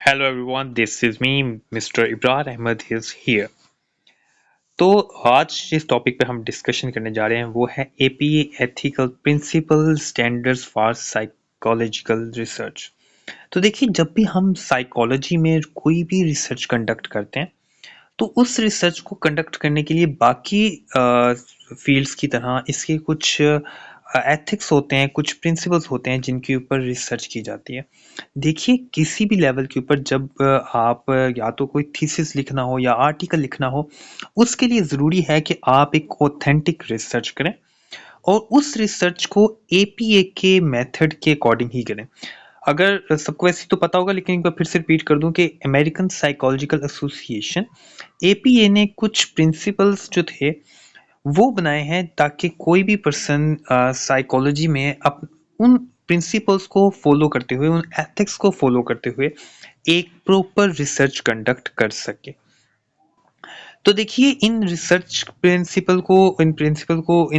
Hello everyone, this is me, Mr. Ibrar Ahmed is here. तो आज जिस topic पे हम डिस्कशन करने जा रहे हैं वो है APA ethical principle standards for psychological research. तो देखिए, जब भी हम साइकोलॉजी में कोई भी रिसर्च कंडक्ट करते हैं तो उस रिसर्च को कंडक्ट करने के लिए बाकी फील्ड्स की तरह इसके कुछ एथिक्स होते हैं, कुछ प्रिंसिपल्स होते हैं जिनके ऊपर रिसर्च की जाती है। देखिए, किसी भी लेवल के ऊपर जब आप या तो कोई थीसिस लिखना हो या आर्टिकल लिखना हो, उसके लिए ज़रूरी है कि आप एक ऑथेंटिक रिसर्च करें और उस रिसर्च को एपीए के मेथड के अकॉर्डिंग ही करें। अगर सबको वैसे तो पता होगा, लेकिन एक बार फिर से रिपीट कर दूं कि अमेरिकन साइकोलॉजिकल एसोसिएशन एपीए ने कुछ प्रिंसिपल्स जो थे वो बनाए हैं ताकि कोई भी पर्सन साइकोलॉजी में उन प्रिंसिपल्स को फॉलो करते हुए, उन एथिक्स को फॉलो करते हुए एक प्रॉपर रिसर्च कंडक्ट कर सके। तो देखिए, इन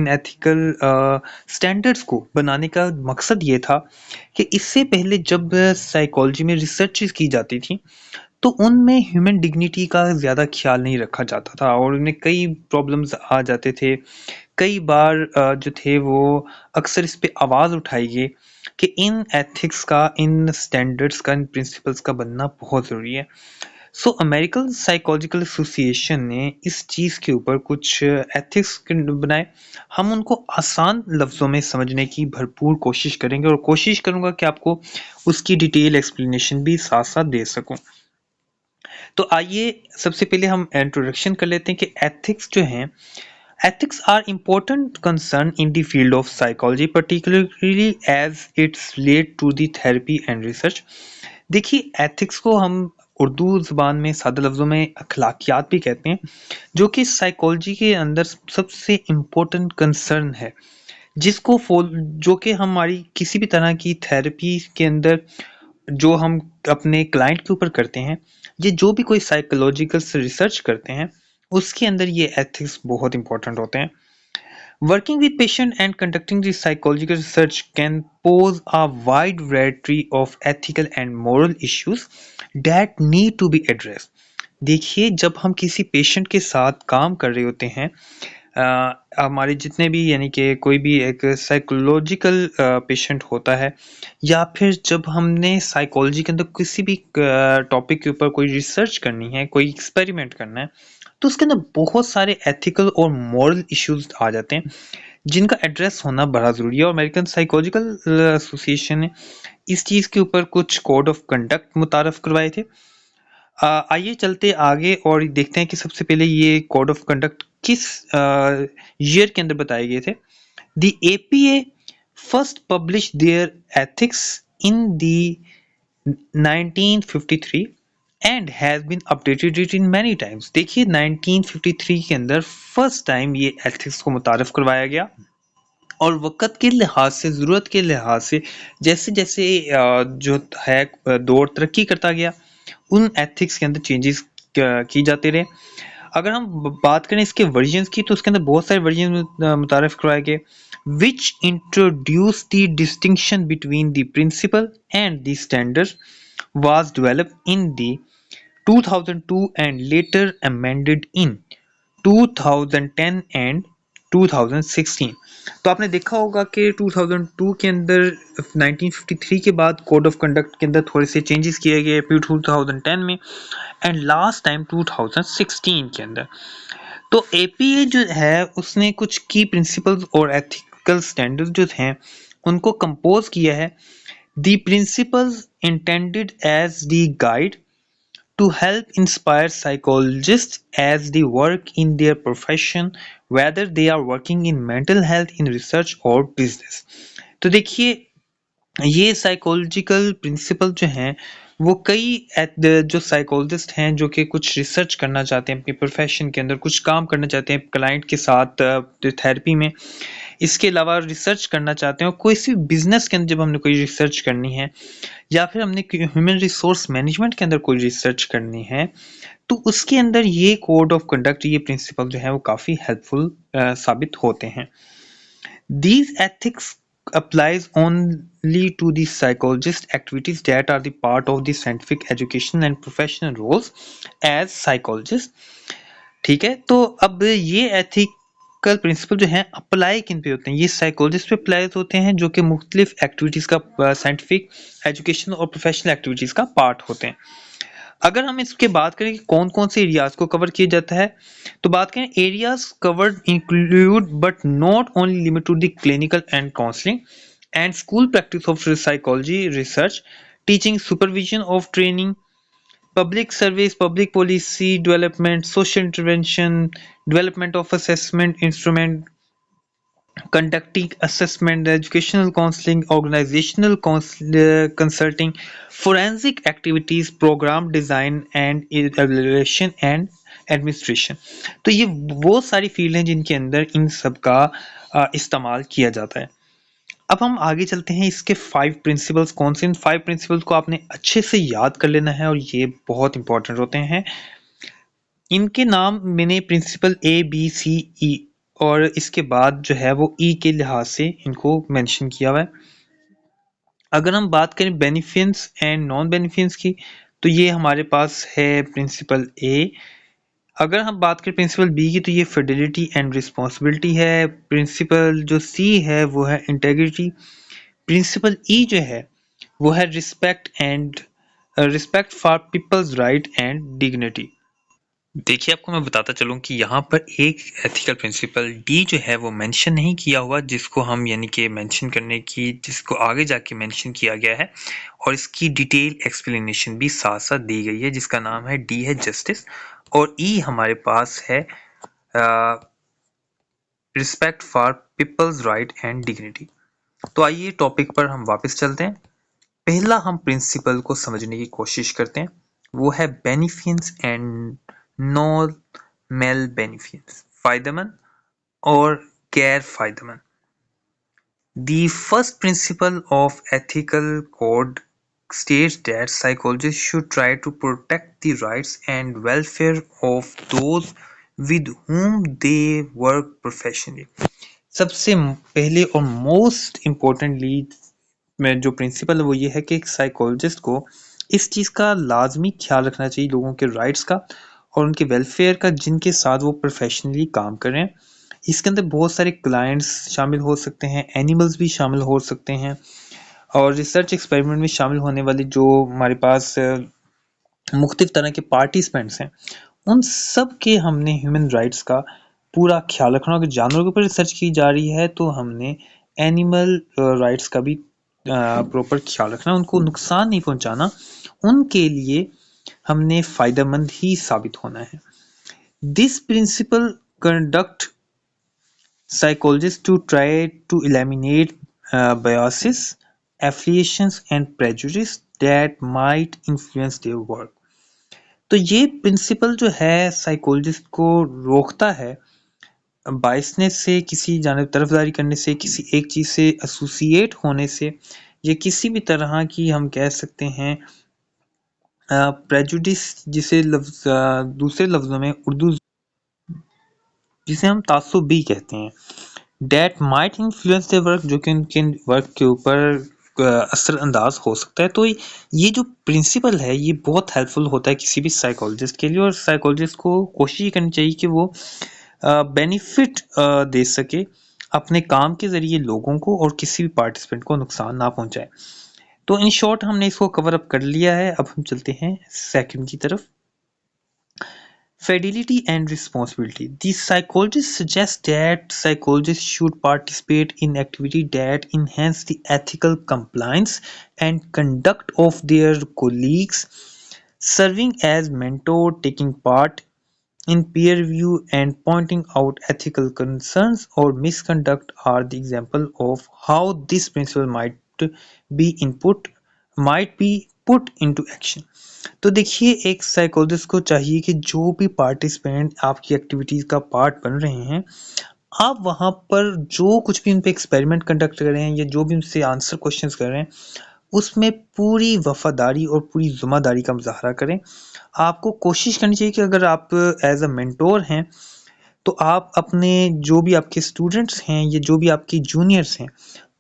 एथिकल स्टैंडर्ड्स को बनाने का मकसद ये था कि इससे पहले जब साइकोलॉजी में रिसर्चेस की जाती थी तो उनमें ह्यूमन डिग्निटी का ज़्यादा ख्याल नहीं रखा जाता था और उनमें कई प्रॉब्लम्स आ जाते थे। कई बार जो थे वो अक्सर इस पे आवाज़ उठाई गई कि इन एथिक्स का, इन स्टैंडर्ड्स का, इन प्रिंसिपल्स का बनना बहुत ज़रूरी है। सो अमेरिकन साइकोलॉजिकल एसोसिएशन ने इस चीज़ के ऊपर कुछ एथिक्स बनाए। हम उनको आसान लफ्ज़ों में समझने की भरपूर कोशिश करेंगे और कोशिश करूँगा कि आपको उसकी डिटेल एक्सप्लेनेशन भी साथ-साथ दे सकूँ। तो आइए सबसे पहले हम इंट्रोडक्शन कर लेते हैं कि एथिक्स जो हैं, ethics are important concern in the field of psychology, particularly as it's related to the therapy and research। देखिए, एथिक्स को हम उर्दू ज़ुबान में सादा लफ्ज़ों में अखलाकियात भी कहते हैं, जो कि साइकोलॉजी के अंदर सबसे इम्पोर्टेंट कंसर्न है, जिसको जो कि हमारी किसी भी तरह की थेरेपी के अंदर जो हम अपने क्लाइंट के ऊपर करते हैं, ये जो भी कोई साइकोलॉजिकल रिसर्च करते हैं, उसके अंदर ये एथिक्स बहुत इंपॉर्टेंट होते हैं। Working with patient and conducting the psychological research can pose a wide variety of ethical and moral issues that need to be addressed। देखिए, जब हम किसी पेशेंट के साथ काम कर रहे होते हैं, हमारे जितने भी, यानी कि कोई भी एक साइकोलॉजिकल पेशेंट होता है, या फिर जब हमने साइकोलॉजी के अंदर किसी भी टॉपिक के ऊपर कोई रिसर्च करनी है, कोई एक्सपेरिमेंट करना है, तो उसके अंदर बहुत सारे एथिकल और मॉरल इश्यूज आ जाते हैं जिनका एड्रेस होना बड़ा ज़रूरी है। और अमेरिकन साइकोलॉजिकल एसोसिएशन ने इस चीज़ के ऊपर कुछ कोड ऑफ कंडक्ट मुतारफ़ करवाए थे। आइए चलते आगे और देखते हैं कि सबसे पहले ये कोड ऑफ कंडक्ट किस ईयर के अंदर बताए गए थे। The APA first publish their ethics in the 1953 and has been updated it in many times. देखिए, 1953 के अंदर फर्स्ट टाइम ये एथिक्स को मुतारफ़ करवाया गया और वक़्त के लिहाज से, ज़रूरत के लिहाज से, जैसे-जैसे जो है दौर तरक्की करता गया, उन एथिक्स के अंदर चेंजेस की जाते रहे। अगर हम बात करें इसके वर्जन्स की, तो उसके अंदर बहुत सारे वर्जन मुतारफ़ करवाए गए, which introduced the distinction between the principle and the standard was developed in the 2002 and later amended in 2010 and 2016। तो आपने देखा होगा कि 2002 के अंदर, 1953 के बाद कोड ऑफ कंडक्ट के अंदर थोड़े से चेंजेस किए गए, फिर 2010 में एंड लास्ट टाइम 2016 के अंदर। तो एपीए जो है उसने कुछ की प्रिंसिपल्स और एथिकल स्टैंडर्ड्स जो हैं उनको कंपोज किया है। The principles intended as the guide to help inspire psychologists as they work in their profession, whether they are working in mental health, in research or business। तो देखिए, ये psychological principle जो हैं वो जो साइकोलॉजिस्ट हैं जो कि कुछ रिसर्च करना चाहते हैं, अपनी प्रोफेशन के अंदर कुछ काम करना चाहते हैं क्लाइंट के साथ थेरेपी में, इसके अलावा रिसर्च करना चाहते हैं और कोई सी बिजनेस के अंदर जब हमने कोई रिसर्च करनी है या फिर हमने ह्यूमन रिसोर्स मैनेजमेंट के अंदर कोई रिसर्च करनी है, तो उसके अंदर ये कोड ऑफ कंडक्ट, ये प्रिंसिपल जो है वो काफ़ी हेल्पफुल साबित होते हैं। These ethics applies only to the psychologist activities that are the part of the scientific education and professional roles as psychologist। ठीक है, तो अब ये एथिकल प्रिंसिपल जो है अप्लाई किन पे होते हैं, ये साइकोलॉजिस्ट पे अप्लाई होते हैं जो कि मुख्तलिफ एक्टिविटीज का साइंटिफिक एजुकेशन और प्रोफेशनल एक्टिविटीज का पार्ट होते हैं। अगर हम इसके बात करें कि कौन कौन से एरियाज को कवर किया जाता है, तो बात करें areas covered include but not only limit to the clinical and counselling and school practice of psychology research, teaching, supervision of training, public service, public policy development, social intervention, development of assessment instrument, conducting assessment, educational counseling, organizational consulting, forensic activities, program design and evaluation and administration. तो ये वो सारी field हैं जिनके अंदर इन सब का इस्तेमाल किया जाता है। अब हम आगे चलते हैं, इसके 5 प्रिंसिपल्स कौन से, इन 5 प्रिंसिपल्स को आपने अच्छे से याद कर लेना है और ये बहुत इंपॉर्टेंट होते हैं। इनके नाम मैंने प्रिंसिपल ए बी सी ई और इसके बाद जो है वो ई के लिहाज से इनको मेंशन किया हुआ है। अगर हम बात करें बेनिफिट्स एंड नॉन बेनिफिट्स की, तो ये हमारे पास है प्रिंसिपल ए। अगर हम बात करें प्रिंसिपल बी की, तो ये फिडेलिटी एंड रिस्पॉन्सिबिलिटी है। प्रिंसिपल जो सी है वो है इंटेग्रिटी। प्रिंसिपल ई जो है वो है respect for people's right and dignity. देखिए, आपको मैं बताता चलूं कि यहाँ पर एक एथिकल प्रिंसिपल डी जो है वो मेंशन नहीं किया हुआ, जिसको हम यानी कि मेंशन करने की, जिसको आगे जाके मेंशन किया गया है और इसकी डिटेल एक्सप्लेनेशन भी साथ साथ दी गई है, जिसका नाम है डी है जस्टिस और ई हमारे पास है respect for people's right and dignity. तो आइए टॉपिक पर हम वापस चलते हैं। पहला हम प्रिंसिपल को समझने की कोशिश करते हैं, वो है benefits and non male benefits, फायदेमंद और गैर फायदेमंद। The first principle of ethical code states that psychologists should try to protect the rights and welfare of those with whom they work professionally। सबसे पहले और मोस्ट इम्पोर्टेंटली में जो principal है वो ये है कि एक साइकोलॉजिस्ट को इस चीज़ का लाजमी ख्याल रखना चाहिए लोगों के राइट्स का और उनके वेलफेयर का जिनके साथ वो प्रोफेशनली काम कर रहे हैं। इसके अंदर बहुत सारे क्लाइंट्स शामिल हो सकते हैं, एनिमल्स भी शामिल हो सकते हैं और रिसर्च एक्सपेरिमेंट में शामिल होने वाले जो हमारे पास मुख्तलिफ तरह के पार्टिसिपेंट्स हैं, उन सब के हमने ह्यूमन राइट्स का पूरा ख्याल रखना। अगर जानवरों के ऊपर रिसर्च की जा रही है तो हमने एनिमल राइट्स का भी प्रॉपर ख्याल रखना, उनको नुकसान नहीं पहुंचाना, उनके लिए हमने फायदेमंद ही साबित होना है। This principle conduct psychologists to try to eliminate biases, affiliations and prejudice that might influence their work। तो ये प्रिंसिपल जो है साइकोलॉजिस्ट को रोकता है बायसनेस से, किसी जानिब तरफदारी करने से, किसी एक चीज़ से एसोसिएट होने से, या किसी भी तरह की हम कह सकते हैं प्रेजुडिस, जिसे दूसरे लफ्ज़ों में उर्दू जिसे हम तासुब भी कहते हैं, that might influence the work, जो कि उनके वर्क के ऊपर असरअंदाज हो सकता है। तो ये जो प्रिंसिपल है ये बहुत हेल्पफुल होता है किसी भी साइकोलॉजिस्ट के लिए और साइकोलॉजिस्ट को कोशिश करनी चाहिए कि वो बेनिफिट दे सके अपने काम के ज़रिए लोगों को और किसी भी पार्टिसिपेंट को नुकसान ना पहुंचाए। तो इन शॉर्ट हमने इसको कवर अप कर लिया है। अब हम चलते हैं सेकंड की तरफ। Fidelity and responsibility. The psychologist suggests that psychologists should participate in activity that enhance the ethical compliance and conduct of their colleagues, serving as mentor, taking part in peer review, and pointing out ethical concerns or misconduct are the example of how this principle might be put into action। तो देखिए, एक psychologist को चाहिए कि जो भी participant आपकी activities का पार्ट बन रहे हैं, आप वहां पर जो कुछ भी उन पे एक्सपेरिमेंट कंडक्ट कर रहे हैं या जो भी उनसे आंसर क्वेश्चंस कर रहे हैं, उसमें पूरी वफादारी और पूरी जिम्मेदारी का मुजाहरा करें। आपको कोशिश करनी चाहिए कि अगर आप एज अ मेंटोर हैं तो आप अपने जो भी आपके स्टूडेंट्स हैं या जो भी आपके जूनियर्स हैं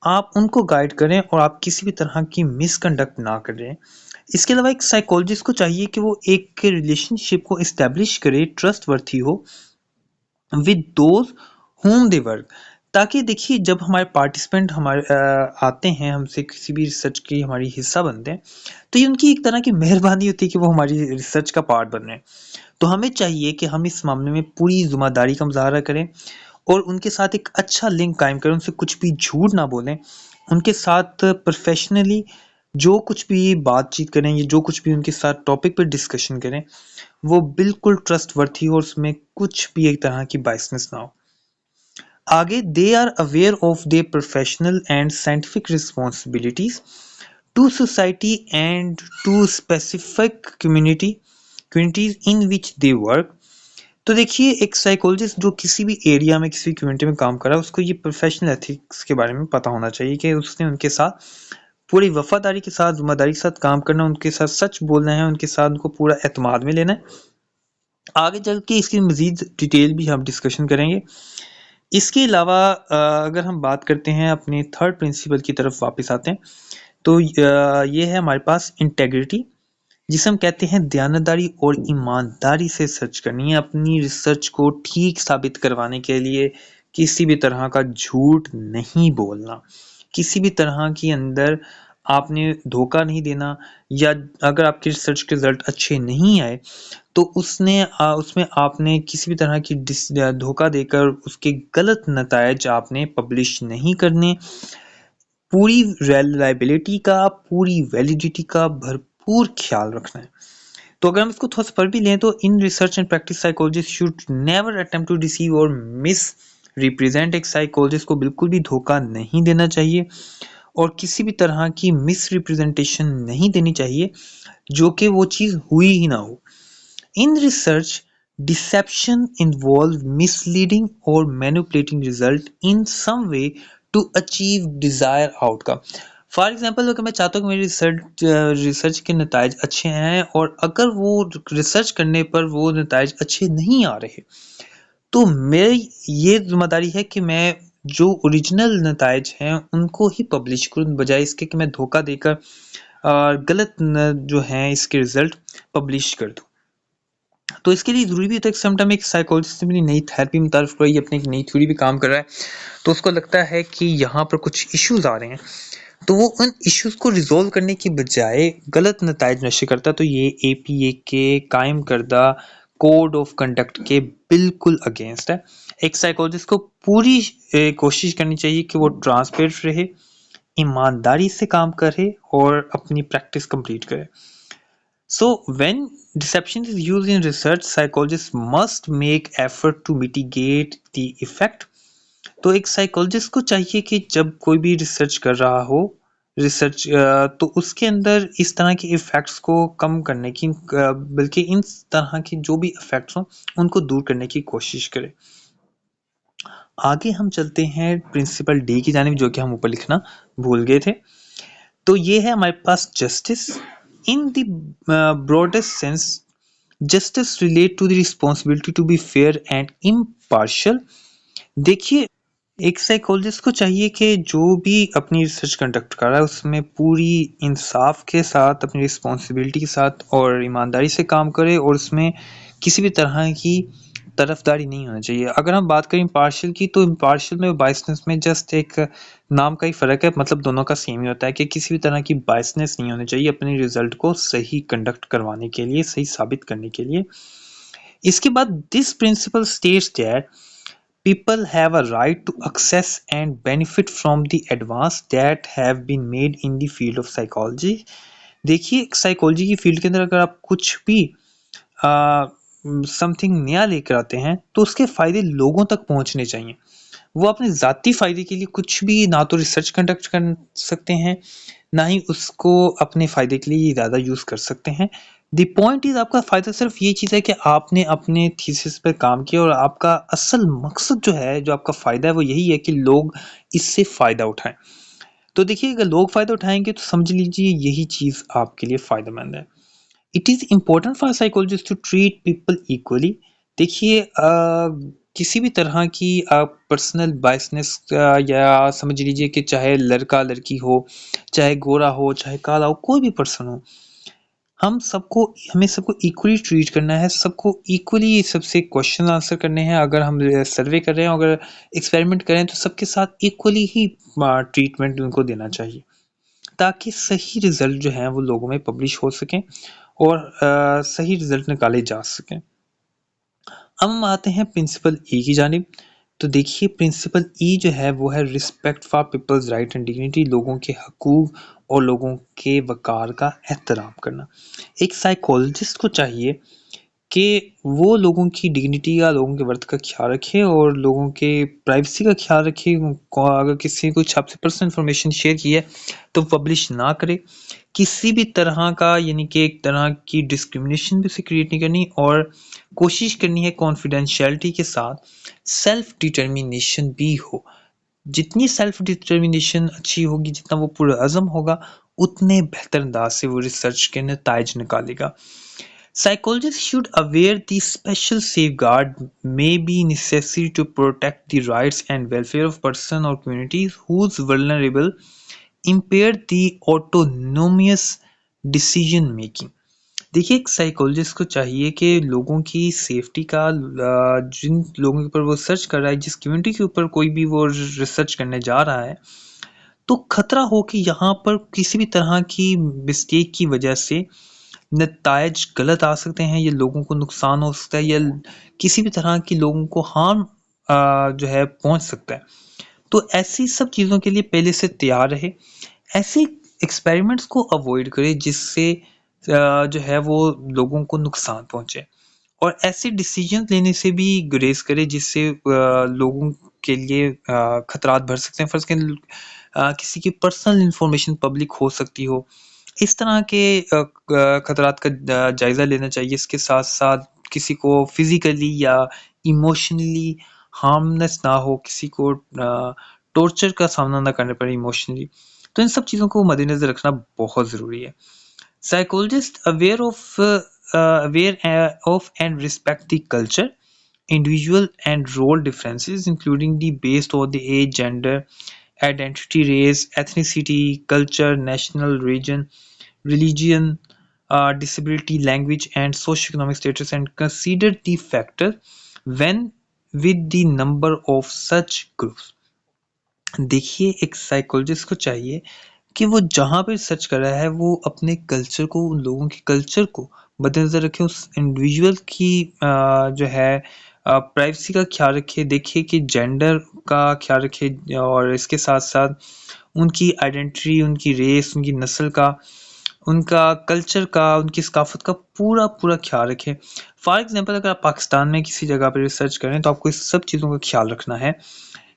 आप उनको गाइड करें और आप किसी भी तरह की मिसकंडक्ट ना करें। इसके अलावा एक साइकोलॉजिस्ट को चाहिए कि वो एक रिलेशनशिप को एस्टेब्लिश करे, ट्रस्टवर्थी हो with those whom they work। ताकि देखिए जब हमारे पार्टिसिपेंट हमारे आते हैं हमसे किसी भी रिसर्च की हमारी हिस्सा बनते हैं, तो ये उनकी एक तरह की मेहरबानी होती है कि वो हमारी रिसर्च का पार्ट बन रहे हैं। तो हमें चाहिए कि हम इस मामले में पूरी ज़िम्मेदारी का मुज़ाहरा करें और उनके साथ एक अच्छा लिंक कायम करें, उनसे कुछ भी झूठ ना बोलें, उनके साथ प्रोफेशनली जो कुछ भी बातचीत करें या जो कुछ भी उनके साथ टॉपिक पर डिस्कशन करें, वो बिल्कुल ट्रस्टवर्थी हो और उसमें कुछ भी एक तरह की बायसनेस ना हो। आगे they are aware of their professional and scientific responsibilities to society and to specific communities in which they work. तो देखिए एक साइकोलॉजिस्ट जो किसी भी एरिया में किसी भी कम्युनिटी में काम कर रहा है उसको ये प्रोफेशनल एथिक्स के बारे में पता होना चाहिए कि उसने उनके साथ पूरी वफादारी के साथ जिम्मेदारी के साथ काम करना, उनके साथ सच बोलना है, उनके साथ उनको पूरा एतमाद में लेना है। आगे चल के इसकी मजीद डिटेल भी हम डिस्कशन करेंगे। इसके अलावा अगर हम बात करते हैं अपने थर्ड प्रिंसिपल की तरफ वापस आते हैं, तो ये है हमारे पास इंटेग्रिटी, जिसे हम कहते हैं दयानतदारी और ईमानदारी से सर्च करनी है। अपनी रिसर्च को ठीक साबित करवाने के लिए किसी भी तरह का झूठ नहीं बोलना, किसी भी तरह के अंदर आपने धोखा नहीं देना, या अगर आपके रिसर्च के रिजल्ट अच्छे नहीं आए तो उसमें आपने किसी भी तरह की धोखा देकर उसके गलत नतायज आपने पब्लिश नहीं करने। पूरी रिलायबिलिटी का, पूरी वैलिडिटी का भरपूर ख्याल रखना है। तो अगर हम इसको थोड़ा सा पढ़ भी लें तो in research and practice psychologist should never attempt to deceive or misrepresent. एक साइकोलॉजिस्ट को बिल्कुल भी धोखा नहीं देना चाहिए और किसी भी तरह की मिस रिप्रेजेंटेशन नहीं देनी चाहिए जो कि वो चीज़ हुई ही ना हो। In research, deception involves misleading or manipulating result in some way to achieve desired outcome। For example अगर मैं चाहता हूँ कि मेरी रिसर्च के नतायज अच्छे हैं और अगर वो रिसर्च करने पर वो नतायज अच्छे नहीं आ रहे, तो मेरी ये जिम्मेदारी है कि मैं जो ओरिजिनल नतायज हैं उनको ही पब्लिश करूँ, बजाय इसके कि मैं धोखा देकर गलत जो हैं इसके रिजल्ट पब्लिश कर दूँ। तो इसके लिए ज़रूरी भी होता है कि समटाइम एक साइकोलॉजिस्ट अपनी नई थेरेपी मुतारिफ कोई अपनी एक नई थ्योरी भी काम कर रहा है, तो उसको लगता है कि यहाँ पर कुछ इश्यूज आ रहे हैं, तो वो उन इश्यूज को रिजोल्व करने की बजाय गलत नताइज नशर करता है। तो ये एपीए के कायम करदा कोड ऑफ कंडक्ट के बिल्कुल अगेंस्ट है। एक साइकोलॉजिस्ट को पूरी कोशिश करनी चाहिए कि वो ट्रांसपेरेंट रहे, ईमानदारी से काम करे और अपनी प्रैक्टिस कंप्लीट करे। So when deception is used in research, psychologists must make effort to mitigate the effect। तो एक साइकोलॉजिस्ट को चाहिए कि जब कोई भी रिसर्च कर रहा हो रिसर्च तो उसके अंदर इस तरह के इफ़ेक्ट्स को कम करने की बल्कि इन तरह के जो भी इफ़ेक्ट्स हों उनको दूर करने की कोशिश करे। आगे हम चलते हैं प्रिंसिपल डी की जानिब, जो कि हम ऊपर लिखना भूल गए थे। तो ये है हमारे पास justice. In the broadest sense justice relate to the responsibility to be fair and impartial. देखिए एक साइकोलॉजिस्ट को चाहिए कि जो भी अपनी रिसर्च कंडक्ट कर रहा है उसमें पूरी इंसाफ के साथ, अपनी रिस्पॉन्सिबिलिटी के साथ और ईमानदारी से काम करे और उसमें किसी भी तरह की तरफदारी नहीं होना चाहिए। अगर हम बात करें इम्पार्शियल की, तो इम्पार्शियल में बायसनेस में जस्ट एक नाम का ही फ़र्क है, मतलब दोनों का सेम ही होता है कि किसी भी तरह की बायसनेस नहीं होनी चाहिए अपने रिजल्ट को सही कंडक्ट करवाने के लिए, सही साबित करने के लिए। इसके बाद this principle states that people have a right to access and benefit from the advance that have been made in the field of psychology। देखिए साइकोलॉजी की फील्ड के अंदर अगर आप कुछ भी समथिंग नया लेकर आते हैं तो उसके फ़ायदे लोगों तक पहुंचने चाहिए। वो अपने ज़ाती फ़ायदे के लिए कुछ भी ना तो रिसर्च कंडक्ट कर सकते हैं, ना ही उसको अपने फ़ायदे के लिए ज़्यादा यूज़ कर सकते हैं। द पॉइंट इज़ आपका फ़ायदा सिर्फ ये चीज़ है कि आपने अपने थीसिस पर काम किया और आपका असल मकसद जो है, जो आपका फ़ायदा है वो यही है कि लोग इससे फ़ायदा उठाएँ। तो देखिए अगर लोग फ़ायदा उठाएँगे तो समझ लीजिए यही चीज़ आपके लिए फ़ायदेमंद है। It is important for psychologist to treat people equally. देखिए किसी भी तरह की आप पर्सनल बायसनेस या समझ लीजिए कि चाहे लड़का-लड़की हो, चाहे गोरा हो, चाहे काला हो, कोई भी पर्सन हो, हमें सबको इक्वली ट्रीट करना है, सबको इक्वली सबसे क्वेश्चन आंसर करने हैं। अगर हम सर्वे कर रहे हैं, अगर एक्सपेरिमेंट कर रहे हैं, तो सबके साथ इक्वली ही ट्रीटमेंट उनको देना चाहिए, ताकि सही रिज़ल्ट जो हैं वो लोगों में पब्लिश हो सकें और सही रिज़ल्ट निकाले जा सकें। अब हम आते हैं प्रिंसिपल ई की जानिब। तो देखिए प्रिंसिपल ई जो है वो है respect for people's right and dignity, लोगों के हकूक और लोगों के वक़ार का एहतराम करना। एक साइकोलॉजिस्ट को चाहिए कि वो लोगों की डिग्निटी का, लोगों के वर्थ का ख्याल रखे और लोगों के प्राइवेसी का ख्याल रखे। अगर किसी ने कुछ आपसे पर्सनल इन्फॉर्मेशन शेयर की है तो पब्लिश ना करे। किसी भी तरह का यानी कि एक तरह की डिस्क्रिमिनेशन भी उसे क्रिएट नहीं करनी और कोशिश करनी है कॉन्फिडेंशियलिटी के साथ सेल्फ डिटर्मिनेशन भी हो। जितनी सेल्फ डिटर्मिनेशन अच्छी होगी, जितना वो पुरअज़म होगा, उतने बेहतर अंदाज से वो रिसर्च के नताइज निकालेगा। Psychologists should aware the special safeguard may be necessary to protect the rights and welfare of person or communities whose vulnerable impair the autonomous decision making। देखिए एक साइकोलॉजिस्ट को चाहिए कि लोगों की सेफ्टी का जिन लोगों के ऊपर वो सर्च कर रहा है, जिस कम्युनिटी के ऊपर कोई भी वो रिसर्च करने जा रहा है, तो खतरा हो कि यहाँ पर किसी भी तरह की मिस्टेक की वजह से नतायज गलत आ सकते हैं, या लोगों को नुकसान हो सकता है, या किसी भी तरह की लोगों को हार्म जो है पहुंच सकता है। तो ऐसी सब चीज़ों के लिए पहले से तैयार रहे। ऐसे एक्सपेरिमेंट्स को अवॉइड करें जिससे जो है वो लोगों को नुकसान पहुंचे, और ऐसे डिसीजन लेने से भी गुरेज करे जिससे लोगों के लिए खतरात बढ़ सकते हैं। फर्ज करें किसी की पर्सनल इंफॉर्मेशन पब्लिक हो सकती हो, इस तरह के खतरात का जायज़ा लेना चाहिए। इसके साथ साथ किसी को फिजिकली या इमोशनली हार्मनेस ना हो, किसी को टॉर्चर का सामना ना करना पड़े इमोशनली। तो इन सब चीज़ों को मद्देनज़र रखना बहुत ज़रूरी है। Psychologists aware of and respect the culture, individual and role differences, including the based on the age, gender, identity, race, ethnicity, culture, national region, religion, disability, language, and socioeconomic status, and consider the factor when with the number of such groups। देखिए एक psychologist को चाहिए कि वो जहाँ पे search कर रहा है वो अपने कल्चर को, उन लोगों के कल्चर को मद्देनज़र रखे, उस इंडिविजुअल की जो है प्राइवेसी का ख्याल रखे, देखे कि जेंडर का ख्याल रखे, और इसके साथ-साथ उनकी आइडेंटिटी, उनकी रेस, उनकी नस्ल का, उनका कल्चर का, उनकी सकाफ़त का पूरा-पूरा ख्याल रखें। फॉर एग्ज़ाम्पल अगर आप पाकिस्तान में किसी जगह पे रिसर्च कर रहे हैं तो आपको इस सब चीज़ों का ख्याल रखना है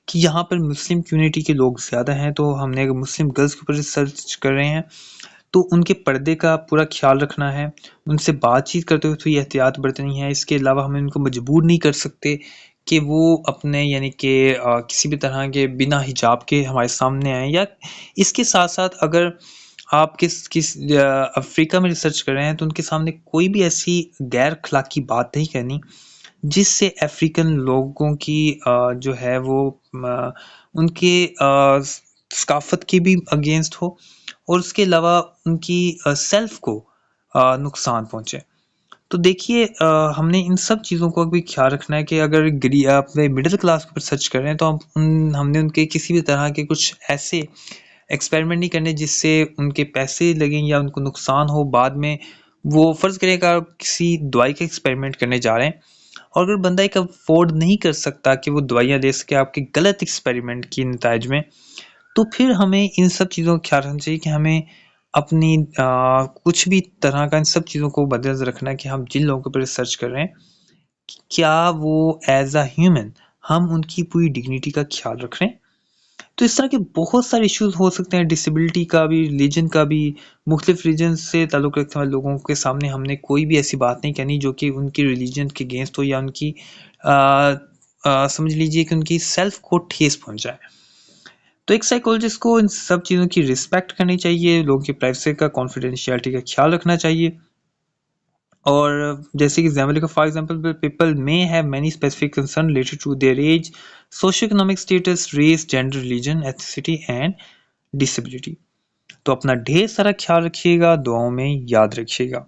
कि यहाँ पर मुस्लिम कम्युनिटी के लोग ज़्यादा हैं, तो हमने अगर मुस्लिम गर्ल्स के ऊपर रिसर्च कर रहे हैं, तो उनके पर्दे का पूरा ख्याल रखना है। उनसे बातचीत करते हुए थोड़ी एहतियात बरतनी है। इसके अलावा हमें उनको मजबूर नहीं कर सकते कि वो अपने यानी कि किसी भी तरह के बिना हिजाब के हमारे सामने आएँ, या इसके साथ-साथ अगर आप किस अफ्रीका में रिसर्च कर रहे हैं, तो उनके सामने कोई भी ऐसी गैर अखलाकी बात नहीं करनी जिससे अफ्रीकन लोगों की जो है वो उनके सकाफत के भी अगेंस्ट हो, और उसके अलावा उनकी सेल्फ को नुकसान पहुंचे। तो देखिए हमने इन सब चीज़ों का भी ख्याल रखना है कि अगर अपने मिडिल क्लास के ऊपर सर्च कर रहे हैं, तो हमने उनके किसी भी तरह के कुछ ऐसे एक्सपेरिमेंट नहीं करने जिससे उनके पैसे लगें या उनको नुकसान हो बाद में। वो फ़र्ज़ करें कि आप किसी दवाई का एक्सपेरिमेंट करने जा रहे हैं, और अगर बंदा एक अफ़ोर्ड नहीं कर सकता कि वो दवाइयाँ ले सके आपके गलत एक्सपेरिमेंट के नताइज में, तो फिर हमें इन सब चीज़ों का ख्याल रखना चाहिए कि हमें अपनी कुछ भी तरह का इन सब चीज़ों को मद्देनज़र रखना है कि हम जिन लोगों के ऊपर रिसर्च कर रहे हैं, क्या वो एज़ अ ह्यूमन हम उनकी पूरी डिग्निटी का ख्याल रख रहे हैं। तो इस तरह के बहुत सारे इश्यूज़ हो सकते हैं, डिसेबिलिटी का भी, रिलीजन का भी। मुख्तलिफ रीजन से ताल्लुक़ रखने वाले लोगों के सामने हमने कोई भी ऐसी बात नहीं कहनी जो कि उनकी रिलीजन के अगेंस्ट हो, या उनकी समझ लीजिए कि उनकी सेल्फ को ठेस पहुँचाए। तो एक साइकोलॉजिस्ट को इन सब चीज़ों की रिस्पेक्ट करनी चाहिए, लोगों की प्राइवेसी का, कॉन्फिडेंशियलिटी का ख्याल रखना चाहिए, और जैसे कि एग्जाम्पल लिखो, for example people may have many specific concern related to their age, socio economic status, race, gender, religion, ethnicity and disability. तो अपना ढेर सारा ख्याल रखिएगा, दुआओं में याद रखिएगा।